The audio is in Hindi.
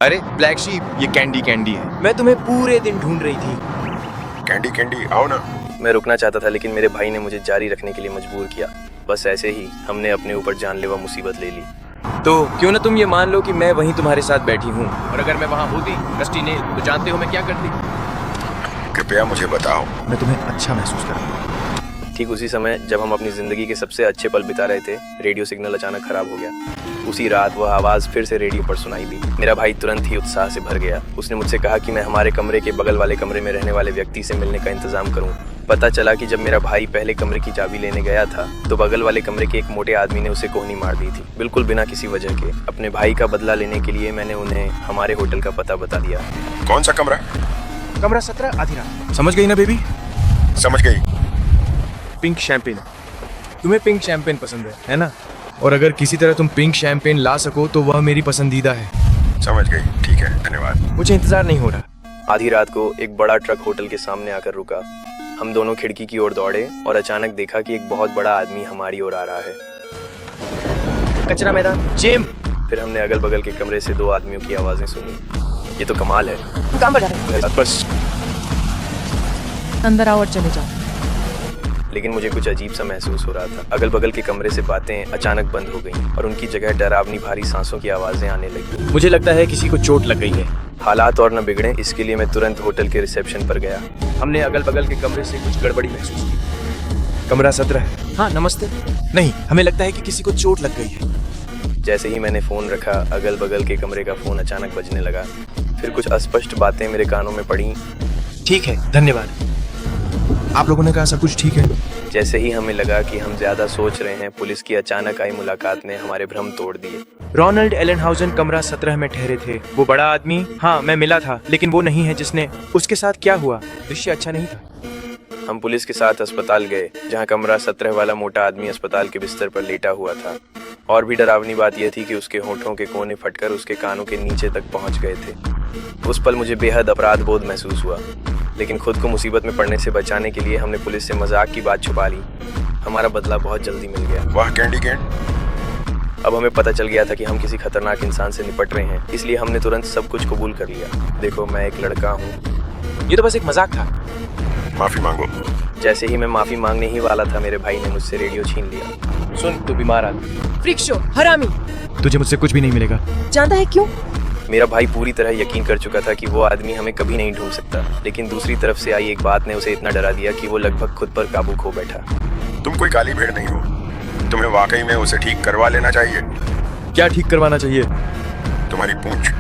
अरे ब्लैक शीप, ये कैंडी कैंडी है। मैं तुम्हें पूरे दिन ढूंढ रही थी। कैंडी कैंडी आओ ना। मैं रुकना चाहता था लेकिन मेरे भाई ने मुझे जारी रखने के लिए मजबूर किया। बस ऐसे ही हमने अपने ऊपर जानलेवा मुसीबत ले ली। तो क्यों ना तुम ये मान लो कि मैं वहीं तुम्हारे साथ बैठी हूँ। और अगर मैं वहाँ होती रस्टी नेल, तो जानते हो मैं क्या करती? कृपया मुझे बताओ। मैं तुम्हें अच्छा महसूस करूँगा। ठीक उसी समय जब हम अपनी जिंदगी के सबसे अच्छे पल बिता रहे थे, रेडियो सिग्नल अचानक खराब हो गया। उसी रात वह आवाज़ फिर से रेडियो पर सुनाई दी। मेरा भाई तुरंत ही उत्साह से भर गया। उसने मुझसे कहा कि मैं हमारे कमरे के बगल वाले कमरे में रहने वाले व्यक्ति से मिलने का इंतजाम करूं। पता चला कि जब मेरा भाई पहले कमरे की चाबी लेने गया था तो बगल वाले कमरे के एक मोटे आदमी ने उसे कोहनी मार दी थी, बिल्कुल बिना किसी वजह के। अपने भाई का बदला लेने के लिए मैंने उन्हें हमारे होटल का पता बता दिया। कौन सा कमरा? कमरा 17 आधी रात। समझ गई ना बेबी? समझ गई। Pink champagne. तुम्हें पिंक शैंपेन पसंद है ना? और अगर किसी तरह तुम पिंक शैंपेन ला सको तो वह मेरी पसंदीदा है। समझ गई, ठीक है, धन्यवाद। मुझे इंतजार नहीं हो रहा। आधी रात को एक बड़ा ट्रक होटल के सामने आकर रुका। हम दोनों खिड़की की ओर दौड़े और अचानक देखा कि एक बहुत बड़ा आदमी हमारी ओर आ रहा है। कचरा मैदान जेम। फिर हमने अगल बगल के कमरे से दो आदमियों की आवाजें सुनी। ये तो कमाल है। काम पर जा रहे हैं। बस अंदर आओ और चले जाओ। लेकिन मुझे कुछ अजीब सा महसूस हो रहा था। अगल बगल के कमरे से बातें अचानक बंद हो गईं और उनकी जगह डरावनी भारी सांसों की आवाजें आने लगी। मुझे लगता है किसी को चोट लग गई है। हालात और न बिगड़े इसके लिए मैं तुरंत होटल के रिसेप्शन पर गया। हमने अगल बगल के कमरे से कुछ गड़बड़ी महसूस की। कमरा 17 है। हाँ नमस्ते। नहीं, हमें लगता है कि किसी को चोट लग गई है। जैसे ही मैंने फोन रखा, अगल बगल के कमरे का फोन अचानक बजने लगा। फिर कुछ अस्पष्ट बातें मेरे कानों में पड़ी। ठीक है, धन्यवाद। आप लोगों ने कहा सब कुछ ठीक है। जैसे ही हमें लगा कि हम ज्यादा सोच रहे हैं, पुलिस की अचानक आई मुलाकात ने हमारे भ्रम तोड़ दिए। रोनाल्ड एलेनहाउजन कमरा 17 में ठहरे थे। वो बड़ा आदमी, हाँ मैं मिला था, लेकिन वो नहीं है जिसने। उसके साथ क्या हुआ? दृश्य अच्छा नहीं था। हम पुलिस के साथ अस्पताल गए, जहां कमरा 17 वाला मोटा आदमी अस्पताल के बिस्तर पर लेटा हुआ था। और भी डरावनी बात यह थी कि उसके होठों के कोने फटकर उसके कानों के नीचे तक पहुंच गए थे। उस पल मुझे बेहद अपराध बोध महसूस हुआ, लेकिन खुद को मुसीबत में पड़ने से बचाने के लिए हमने पुलिस से मजाक की बात छुपा ली। हमारा बदला बहुत जल्दी मिल गया। वाह कैंडी कैंड। अब हमें पता चल गया था कि हम किसी खतरनाक इंसान से निपट रहे हैं, इसलिए हमने तुरंत सब कुछ कबूल कर लिया। देखो, मैं एक लड़का हूँ। ये तो बस एक मजाक था। माफी मांगो। जैसे ही मैं माफी मांगने ही वाला था, मेरे भाई ने मुझसे रेडियो छीन लिया। सुन, तू बीमार आदमी। फ्रीक शो, हरामी। तुझे मुझसे कुछ भी नहीं मिलेगा। जानता है क्यों? मेरा भाई पूरी तरह यकीन कर चुका था कि वो आदमी हमें कभी नहीं ढूंढ सकता, लेकिन दूसरी तरफ से आई एक बात ने उसे इतना डरा दिया कि वो लगभग खुद पर काबू खो बैठा। तुम कोई काली भेड़ नहीं हो। तुम्हें वाकई में उसे ठीक करवा लेना चाहिए। क्या ठीक करवाना चाहिए? तुम्हारी पूंछ।